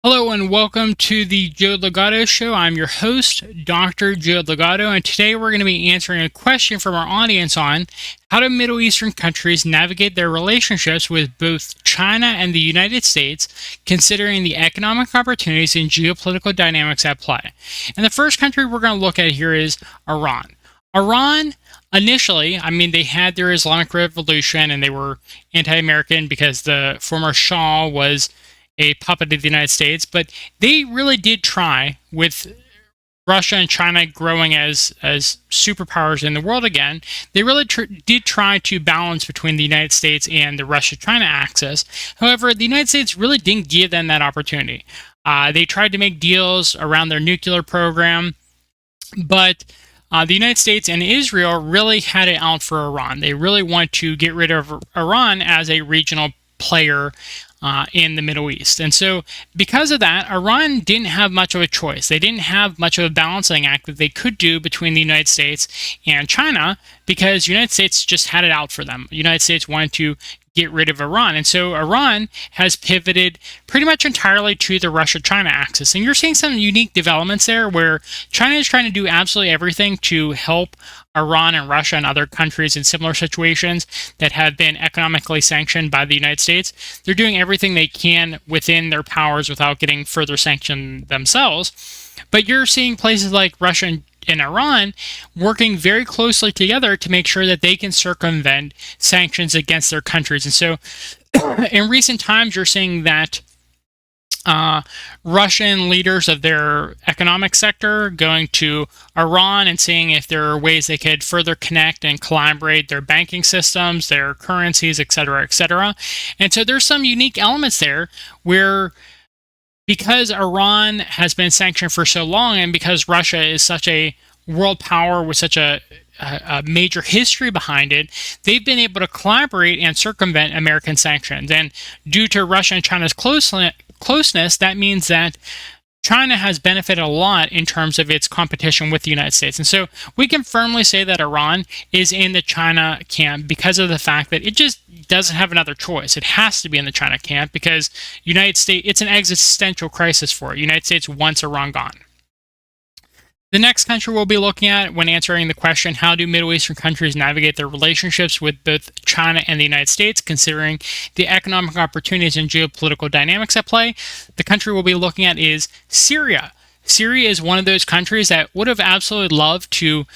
Hello and welcome to the Joe Ligato Show. I'm your host, Dr. Joe Ligato, and today we're going to be answering a question from our audience on how do Middle Eastern countries navigate their relationships with both China and the United States, considering the economic opportunities and geopolitical dynamics at play. And the first country we're going to look at here is Iran. Iran, initially, they had their Islamic Revolution and they were anti-American because the former Shah was a puppet of the United States, but they really did try, with Russia and China growing as superpowers in the world again, they really did try to balance between the United States and the Russia-China axis. However, the United States really didn't give them that opportunity. They tried to make deals around their nuclear program, but the United States and Israel really had it out for Iran. They really want to get rid of Iran as a regional player in the Middle East. And so because of that, Iran didn't have much of a choice. They didn't have much of a balancing act that they could do between the United States and China because the United States just had it out for them. The United States wanted to get rid of Iran. And so Iran has pivoted pretty much entirely to the Russia-China axis. And you're seeing some unique developments there where China is trying to do absolutely everything to help Iran and Russia and other countries in similar situations that have been economically sanctioned by the United States. They're doing everything they can within their powers without getting further sanctioned themselves. But you're seeing places like Russia and Iran working very closely together to make sure that they can circumvent sanctions against their countries. And so in recent times, you're seeing that Russian leaders of their economic sector going to Iran and seeing if there are ways they could further connect and collaborate their banking systems, their currencies, etc., etc. And so there's some unique elements there where, because Iran has been sanctioned for so long and because Russia is such a world power with such a major history behind it, they've been able to collaborate and circumvent American sanctions. And due to Russia and China's closeness, that means that China has benefited a lot in terms of its competition with the United States. And so we can firmly say that Iran is in the China camp because of the fact that it just doesn't have another choice. It has to be in the China camp because United States, it's an existential crisis for it. United States wants Iran gone. The next country we'll be looking at when answering the question, how do Middle Eastern countries navigate their relationships with both China and the United States, considering the economic opportunities and geopolitical dynamics at play? The country we'll be looking at is Syria. Syria is one of those countries that would have absolutely loved to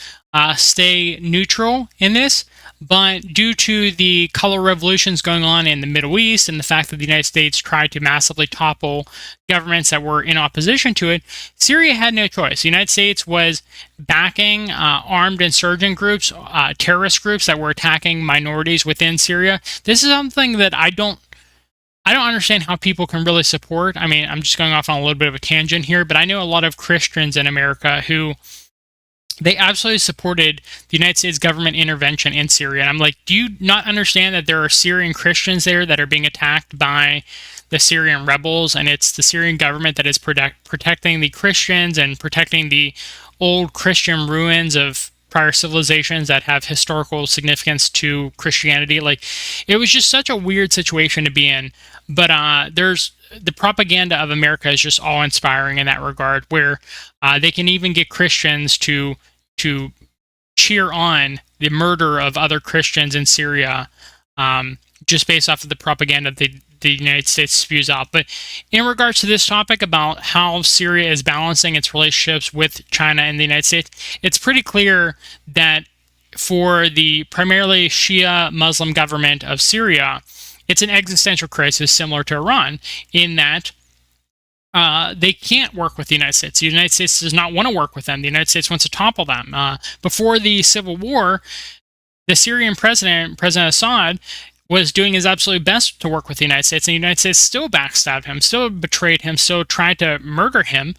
stay neutral in this, but due to the color revolutions going on in the Middle East and the fact that the United States tried to massively topple governments that were in opposition to it, Syria had no choice. The United States was backing armed insurgent groups, terrorist groups that were attacking minorities within Syria. This is something that I don't understand how people can really support. I'm just going off on a little bit of a tangent here, but I know a lot of Christians in America who they absolutely supported the United States government intervention in Syria. And I'm like, do you not understand that there are Syrian Christians there that are being attacked by the Syrian rebels, and it's the Syrian government that is protecting the Christians and protecting the old Christian ruins of prior civilizations that have historical significance to Christianity? Like, it was just such a weird situation to be in. But there's the propaganda of America is just awe-inspiring in that regard, where they can even get Christians to cheer on the murder of other Christians in Syria, just based off of the propaganda that the United States spews out. But in regards to this topic about how Syria is balancing its relationships with China and the United States, it's pretty clear that for the primarily Shia Muslim government of Syria, it's an existential crisis similar to Iran in that they can't work with the United States. The United States does not want to work with them. The United States wants to topple them. Before the civil war, the Syrian President Assad, was doing his absolute best to work with the United States, and the United States still backstabbed him, still betrayed him, still tried to murder him.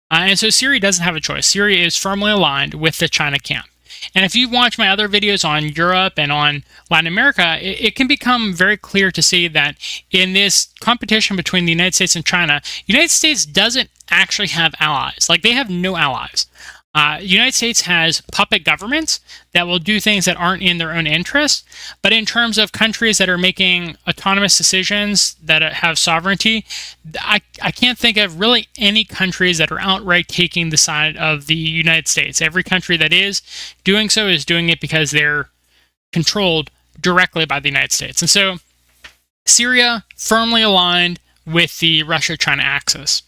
And so Syria doesn't have a choice. Syria is firmly aligned with the China camp. And if you watch my other videos on Europe and on Latin America, it can become very clear to see that in this competition between the United States and China, the United States doesn't actually have allies. Like, they have no allies. The United States has puppet governments that will do things that aren't in their own interest. But in terms of countries that are making autonomous decisions that have sovereignty, I can't think of really any countries that are outright taking the side of the United States. Every country that is doing so is doing it because they're controlled directly by the United States. And so Syria firmly aligned with the Russia-China axis.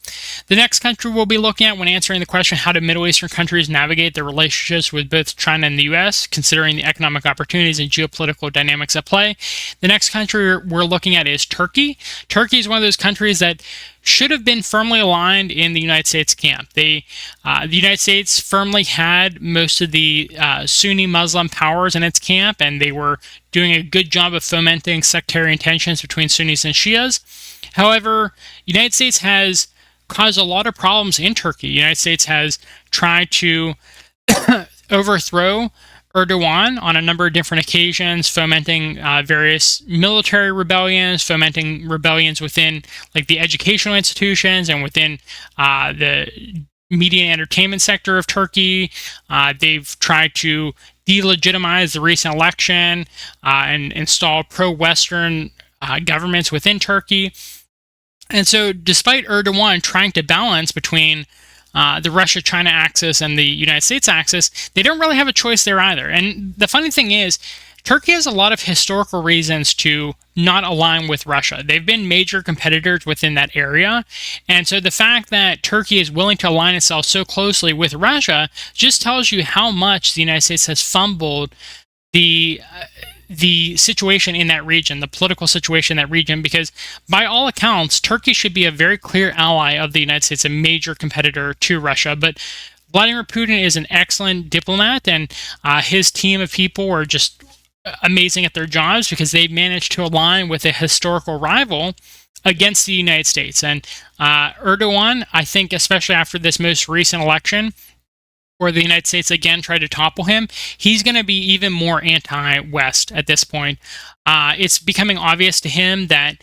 The next country we'll be looking at when answering the question, how do Middle Eastern countries navigate their relationships with both China and the US, considering the economic opportunities and geopolitical dynamics at play. The next country we're looking at is Turkey. Turkey is one of those countries that should have been firmly aligned in the United States camp. The United States firmly had most of the Sunni Muslim powers in its camp, and they were doing a good job of fomenting sectarian tensions between Sunnis and Shias. However, the United States has caused a lot of problems in Turkey. The United States has tried to overthrow Erdogan on a number of different occasions, fomenting various military rebellions, fomenting rebellions within like the educational institutions and within the media and entertainment sector of Turkey. They've tried to delegitimize the recent election and install pro-Western governments within Turkey. And so despite Erdogan trying to balance between the Russia-China axis and the United States axis, they don't really have a choice there either. And the funny thing is, Turkey has a lot of historical reasons to not align with Russia. They've been major competitors within that area. And so the fact that Turkey is willing to align itself so closely with Russia just tells you how much the United States has fumbled the situation in that region, the political situation in that region, because by all accounts, Turkey should be a very clear ally of the United States, a major competitor to Russia. But Vladimir Putin is an excellent diplomat, and his team of people are just amazing at their jobs because they managed to align with a historical rival against the United States. And Erdogan, I think, especially after this most recent election, where the United States again tried to topple him, he's going to be even more anti-West at this point. It's becoming obvious to him that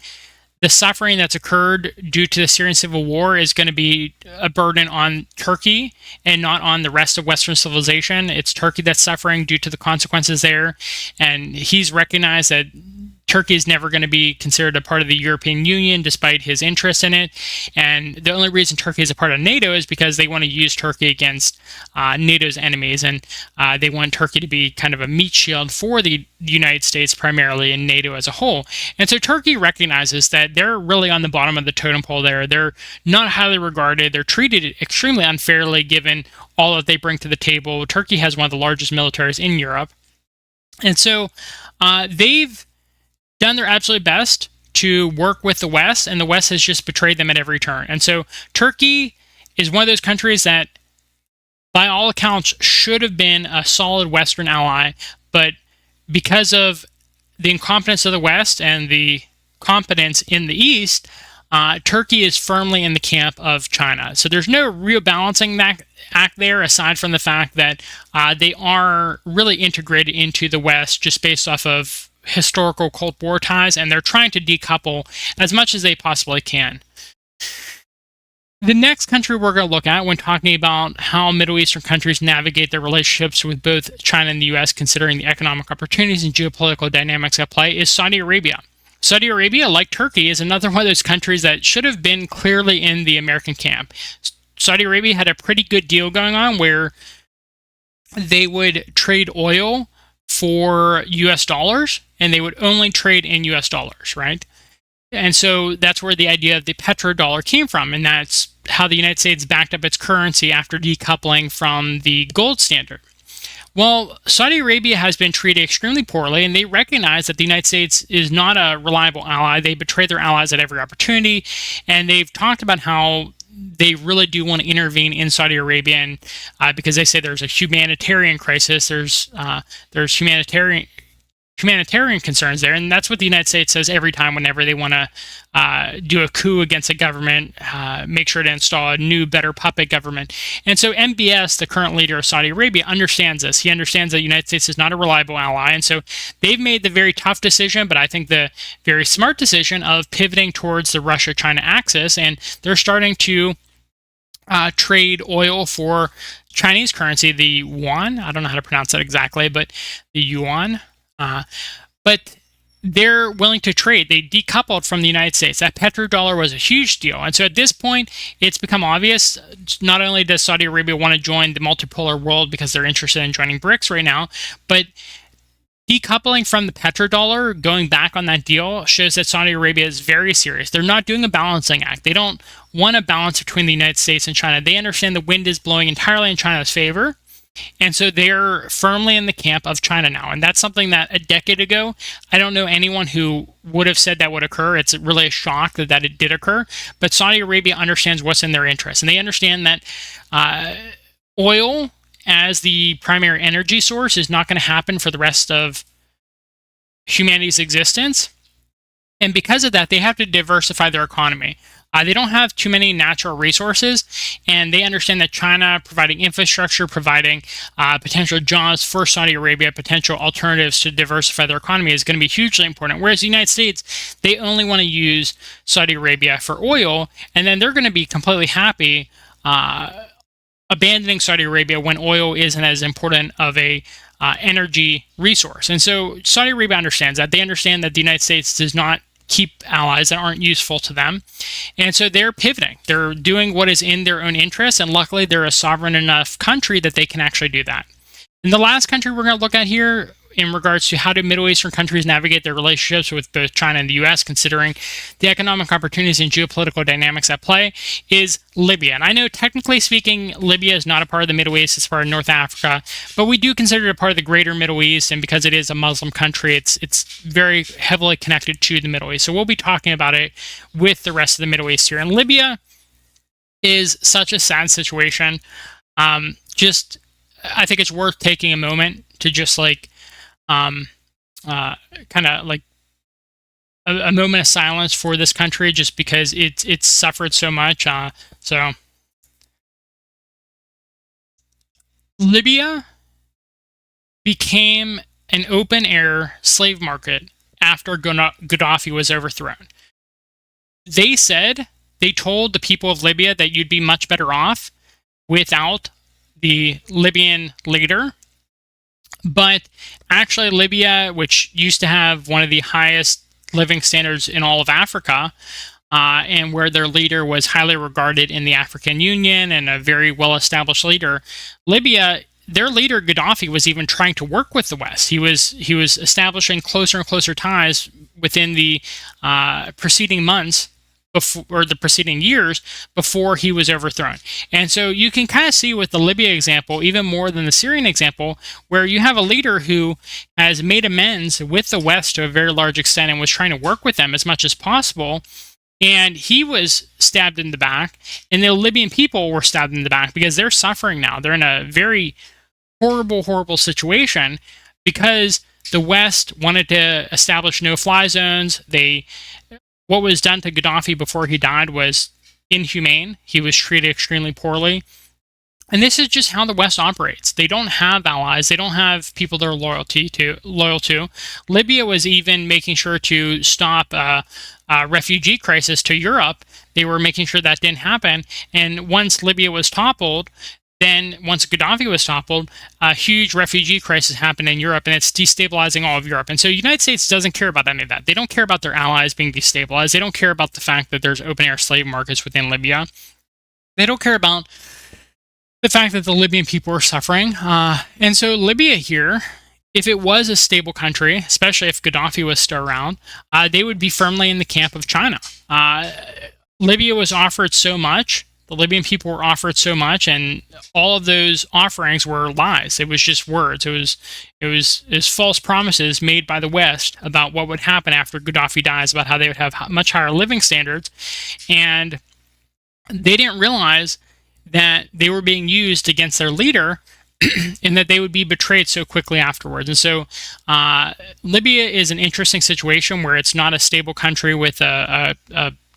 the suffering that's occurred due to the Syrian civil war is going to be a burden on Turkey and not on the rest of Western civilization. It's Turkey that's suffering due to the consequences there. And he's recognized that Turkey is never going to be considered a part of the European Union despite his interest in it. And the only reason Turkey is a part of NATO is because they want to use Turkey against NATO's enemies. And they want Turkey to be kind of a meat shield for the United States primarily and NATO as a whole. And so Turkey recognizes that they're really on the bottom of the totem pole there. They're not highly regarded. They're treated extremely unfairly given all that they bring to the table. Turkey has one of the largest militaries in Europe. And so they've done their absolute best to work with the West, and the West has just betrayed them at every turn. And so Turkey is one of those countries that, by all accounts, should have been a solid Western ally, but because of the incompetence of the West and the competence in the East, Turkey is firmly in the camp of China. So there's no real balancing act there, aside from the fact that they are really integrated into the West just based off of historical Cold War ties, and they're trying to decouple as much as they possibly can. The next country we're going to look at when talking about how Middle Eastern countries navigate their relationships with both China and the US, considering the economic opportunities and geopolitical dynamics at play, is Saudi Arabia. Saudi Arabia, like Turkey, is another one of those countries that should have been clearly in the American camp. Saudi Arabia had a pretty good deal going on where they would trade oil for US dollars, and they would only trade in US dollars, right? And so that's where the idea of the petrodollar came from, and that's how the United States backed up its currency after decoupling from the gold standard. Well, Saudi Arabia has been treated extremely poorly, and they recognize that the United States is not a reliable ally. They betray their allies at every opportunity, and they've talked about how they really do want to intervene in Saudi Arabia, and because they say there's a humanitarian crisis, there's humanitarian concerns there, and that's what the United States says every time whenever they want to do a coup against a government, make sure to install a new, better puppet government. And so MBS, the current leader of Saudi Arabia, understands this. He understands that the United States is not a reliable ally, and so they've made the very tough decision, but I think the very smart decision of pivoting towards the Russia-China axis, and they're starting to trade oil for Chinese currency, the yuan. I don't know how to pronounce that exactly, but the yuan. But they're willing to trade. They decoupled from the United States. That petrodollar was a huge deal. And so at this point, it's become obvious, not only does Saudi Arabia want to join the multipolar world because they're interested in joining BRICS right now, but decoupling from the petrodollar, going back on that deal, shows that Saudi Arabia is very serious. They're not doing a balancing act. They don't want a balance between the United States and China. They understand the wind is blowing entirely in China's favor. And so they're firmly in the camp of China now. And that's something that a decade ago, I don't know anyone who would have said that would occur. It's really a shock that it did occur. But Saudi Arabia understands what's in their interest. And they understand that oil as the primary energy source is not going to happen for the rest of humanity's existence. And because of that, they have to diversify their economy. They don't have too many natural resources, and they understand that China providing infrastructure, providing potential jobs for Saudi Arabia, potential alternatives to diversify their economy is going to be hugely important. Whereas the United States, they only want to use Saudi Arabia for oil, and then they're going to be completely happy abandoning Saudi Arabia when oil isn't as important of a energy resource. And so Saudi Arabia understands that. They understand that the United States does not keep allies that aren't useful to them. And so they're pivoting. They're doing what is in their own interest, and luckily they're a sovereign enough country that they can actually do that. And the last country we're going to look at here in regards to how do Middle Eastern countries navigate their relationships with both China and the US, considering the economic opportunities and geopolitical dynamics at play, is Libya. And I know technically speaking, Libya is not a part of the Middle East, it's part of North Africa, but we do consider it a part of the greater Middle East, and because it is a Muslim country, it's very heavily connected to the Middle East. So we'll be talking about it with the rest of the Middle East here. And Libya is such a sad situation. I think it's worth taking a moment to just kind of like a moment of silence for this country, just because it's suffered so much. So Libya became an open air slave market after Gaddafi was overthrown. They told the people of Libya that you'd be much better off without the Libyan leader. But actually, Libya, which used to have one of the highest living standards in all of Africa, and where their leader was highly regarded in the African Union and a very well-established leader, Libya, their leader Gaddafi was even trying to work with the West. He was establishing closer and closer ties within the preceding months, or the preceding years, before he was overthrown. And so you can kind of see with the Libya example, even more than the Syrian example, where you have a leader who has made amends with the West to a very large extent and was trying to work with them as much as possible. And he was stabbed in the back, and the Libyan people were stabbed in the back because they're suffering now. They're in a very horrible situation because the West wanted to establish no-fly zones. What was done to Gaddafi before he died was inhumane. He was treated extremely poorly. And this is just how the West operates. They don't have allies. They don't have people they're loyal to. Libya was even making sure to stop a refugee crisis to Europe. They were making sure that didn't happen. And once Libya was toppled, then once Gaddafi was toppled, a huge refugee crisis happened in Europe, and it's destabilizing all of Europe. And so the United States doesn't care about any of that. They don't care about their allies being destabilized. They don't care about the fact that there's open-air slave markets within Libya. They don't care about the fact that the Libyan people are suffering. And so Libya here, if it was a stable country, especially if Gaddafi was still around, they would be firmly in the camp of China. Libya was offered so much. The Libyan people were offered so much, and all of those offerings were lies. It was just words. It was false promises made by the West about what would happen after Gaddafi dies, about how they would have much higher living standards, and they didn't realize that they were being used against their leader, and that they would be betrayed so quickly afterwards. And so Libya is an interesting situation where it's not a stable country with a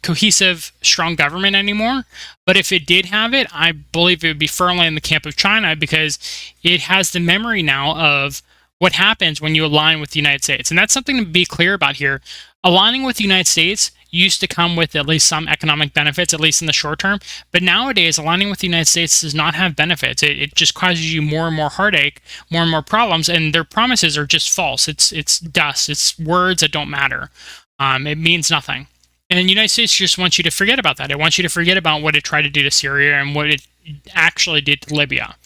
cohesive, strong government anymore. But if it did have it, I believe it would be firmly in the camp of China, because it has the memory now of what happens when you align with the United States. And that's something to be clear about here. Aligning with the United States, used to come with at least some economic benefits, at least in the short term. But nowadays, aligning with the United States does not have benefits. It just causes you more and more heartache, more and more problems, and their promises are just false. It's dust. It's words that don't matter. It means nothing. And the United States just wants you to forget about that. It wants you to forget about what it tried to do to Syria and what it actually did to Libya.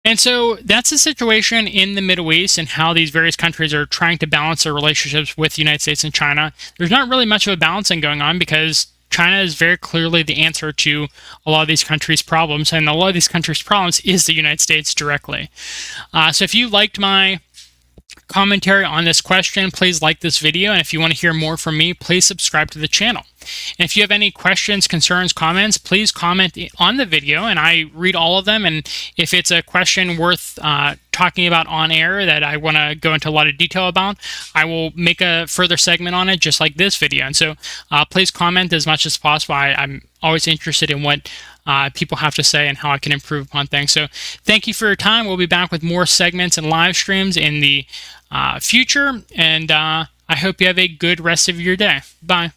And so that's the situation in the Middle East and how these various countries are trying to balance their relationships with the United States and China. There's not really much of a balancing going on because China is very clearly the answer to a lot of these countries' problems, and a lot of these countries' problems is the United States directly. So if you liked my commentary on this question, please like this video, and if you want to hear more from me, please subscribe to the channel. And if you have any questions, concerns, comments, please comment on the video, and I read all of them. And if it's a question worth talking about on air that I want to go into a lot of detail about, I will make a further segment on it, just like this video. And so please comment as much as possible. I'm always interested in what people have to say and how I can improve upon things. So thank you for your time. We'll be back with more segments and live streams in the future, and I hope you have a good rest of your day. Bye.